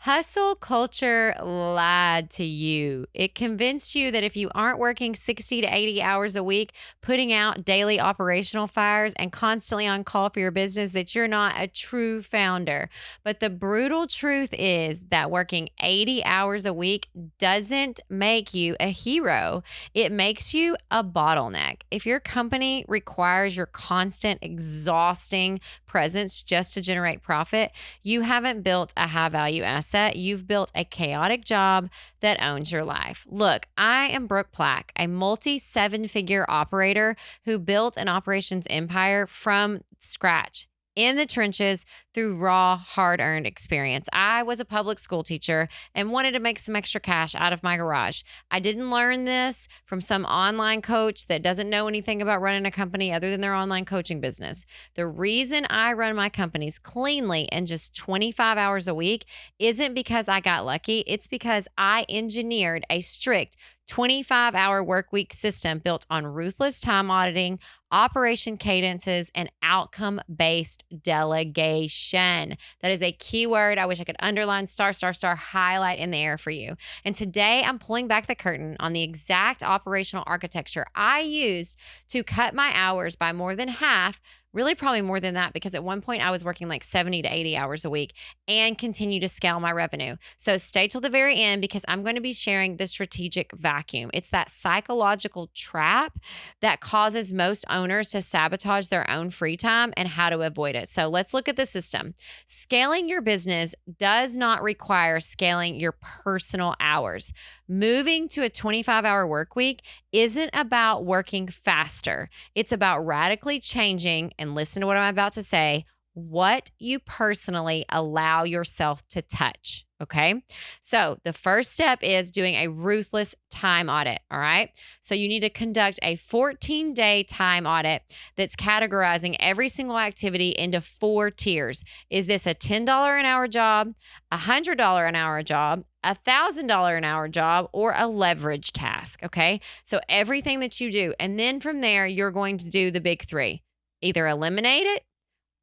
Hustle culture lied to you. It convinced you that if you aren't working 60 to 80 hours a week, putting out daily operational fires and constantly on call for your business, that you're not a true founder. But the brutal truth is that working 80 hours a week doesn't make you a hero. It makes you a bottleneck. If your company requires your constant, exhausting presence just to generate profit, you haven't built a high value asset. You've built a chaotic job that owns your life. Look, I am Brooke Plack, a multi 7-figure operator who built an operations empire from scratch in the trenches through raw, hard-earned experience. I was a public school teacher and wanted to make some extra cash out of my garage. I didn't learn this from some online coach that doesn't know anything about running a company other than their online coaching business. The reason I run my companies cleanly in just 25 hours a week isn't because I got lucky. It's because I engineered a strict 25-hour workweek system built on ruthless time auditing, operation cadences, and outcome-based delegation. That is a keyword I wish I could underline, star, highlight in the air for you. And today I'm pulling back the curtain on the exact operational architecture I used to cut my hours by more than half. Really, probably more than that, because at one point I was working like 70 to 80 hours a week and continue to scale my revenue. So stay till the very end, because I'm going to be sharing the strategic vacuum. It's that psychological trap that causes most owners to sabotage their own free time and how to avoid it. So let's look at the system. Scaling your business does not require scaling your personal hours. Moving to a 25-hour work week isn't about working faster. It's about radically changing, and listen to what I'm about to say, what you personally allow yourself to touch. Okay. So the first step is doing a ruthless time audit. All right. So you need to conduct a 14-day time audit that's categorizing every single activity into 4 tiers. Is this a $10 an hour job, a $100 an hour job, a $1,000 an hour job, or a leverage task? Okay. So everything that you do. And then from there, you're going to do the big 3. Either eliminate it,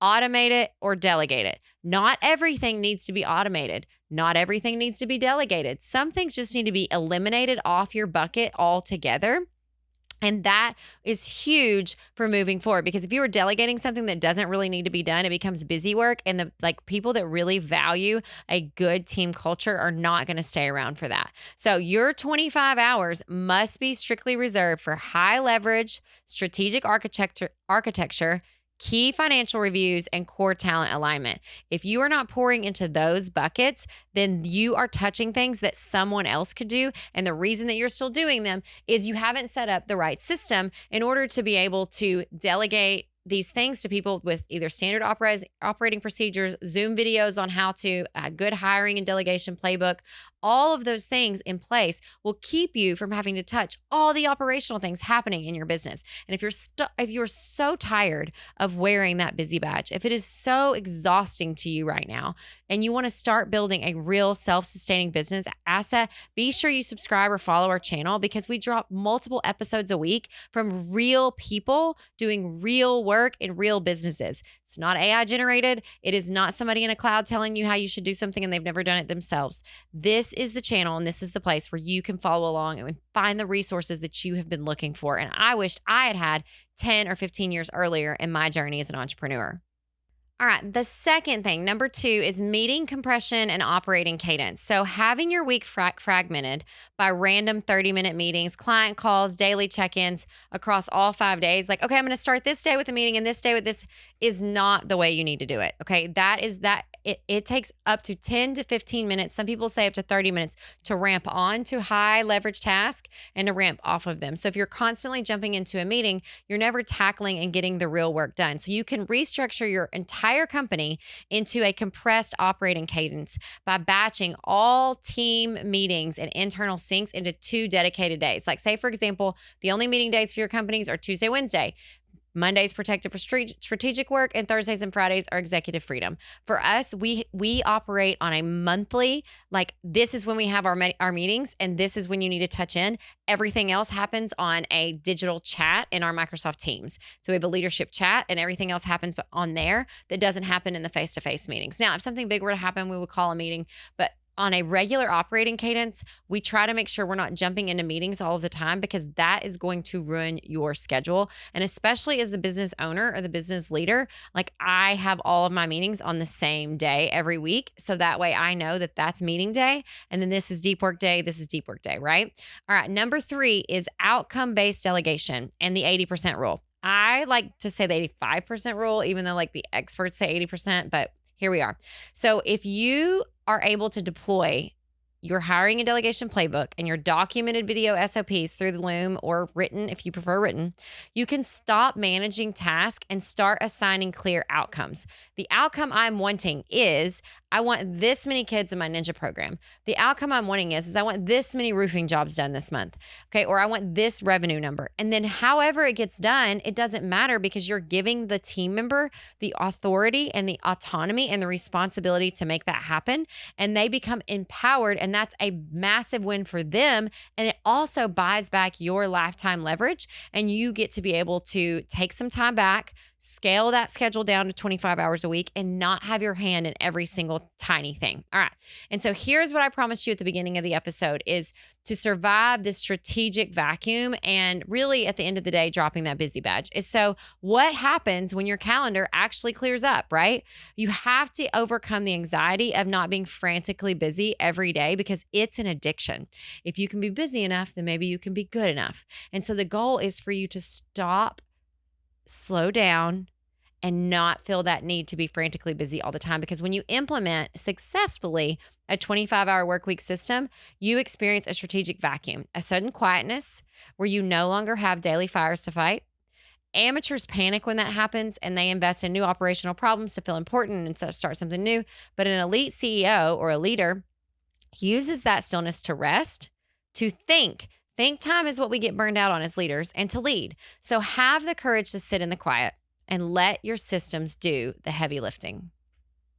automate it, or delegate it. Not everything needs to be automated. Not everything needs to be delegated. Some things just need to be eliminated off your bucket altogether. And that is huge for moving forward, because if you are delegating something that doesn't really need to be done, it becomes busy work. And the people that really value a good team culture are not going to stay around for that. So your 25 hours must be strictly reserved for high leverage, strategic architecture, key financial reviews, and core talent alignment. If you are not pouring into those buckets, then you are touching things that someone else could do. And the reason that you're still doing them is you haven't set up the right system in order to be able to delegate these things to people with either standard operating procedures, Zoom videos on how to, good hiring and delegation playbook. All of those things in place will keep you from having to touch all the operational things happening in your business. And if you're so tired of wearing that busy badge, if it is so exhausting to you right now, and you want to start building a real self-sustaining business asset, be sure you subscribe or follow our channel, because we drop multiple episodes a week from real people doing real work in real businesses. It's not AI generated. It is not somebody in a cloud telling you how you should do something and they've never done it themselves. This is the channel, and this is the place where you can follow along and find the resources that you have been looking for. And I wished I had 10 or 15 years earlier in my journey as an entrepreneur. All right, the second thing, number 2, is meeting compression and operating cadence. So having your week fragmented by random 30-minute meetings, client calls, daily check-ins across all 5 days. Like, okay, I'm going to start this day with a meeting and this day with this, is not the way you need to do it. Okay, it takes up to 10 to 15 minutes. Some people say up to 30 minutes to ramp on to high leverage tasks and to ramp off of them. So if you're constantly jumping into a meeting, you're never tackling and getting the real work done. So you can restructure your entire company into a compressed operating cadence by batching all team meetings and internal syncs into 2 dedicated days. Like, say, for example, the only meeting days for your companies are Tuesday, Wednesday. Mondays protected for strategic work, and Thursdays and Fridays are executive freedom. For us, we operate on a monthly, like, this is when we have our meetings, and this is when you need to touch in. Everything else happens on a digital chat in our Microsoft Teams. So we have a leadership chat, and everything else happens on there that doesn't happen in the face-to-face meetings. Now, if something big were to happen, we would call a meeting, but on a regular operating cadence, we try to make sure we're not jumping into meetings all of the time because that is going to ruin your schedule. And especially as the business owner or the business leader, like I have all of my meetings on the same day every week. So that way I know that that's meeting day. And then this is deep work day. This is deep work day, right? All right. Number 3 is outcome-based delegation and the 80% rule. I like to say the 85% rule, even though like the experts say 80%, but here we are. So if you are able to deploy your hiring and delegation playbook and your documented video SOPs through the Loom or written, if you prefer written, you can stop managing tasks and start assigning clear outcomes. The outcome I'm wanting is I want this many kids in my ninja program. The outcome I'm wanting is I want this many roofing jobs done this month. Okay. Or I want this revenue number. And then however it gets done, it doesn't matter because you're giving the team member the authority and the autonomy and the responsibility to make that happen. And they become empowered. And that's a massive win for them. And it also buys back your lifetime leverage. And you get to be able to take some time back, scale that schedule down to 25 hours a week, and not have your hand in every single tiny thing. All right. And so here's what I promised you at the beginning of the episode is to survive this strategic vacuum and really at the end of the day, dropping that busy badge is so what happens when your calendar actually clears up, right? You have to overcome the anxiety of not being frantically busy every day because it's an addiction. If you can be busy enough, then maybe you can be good enough. And so the goal is for you to stop, slow down, and not feel that need to be frantically busy all the time. Because when you implement successfully a 25-hour workweek system, you experience a strategic vacuum, a sudden quietness where you no longer have daily fires to fight. Amateurs panic when that happens and they invest in new operational problems to feel important and start something new. But an elite CEO or a leader uses that stillness to rest, to think. Think time is what we get burned out on as leaders and to lead. So have the courage to sit in the quiet and let your systems do the heavy lifting.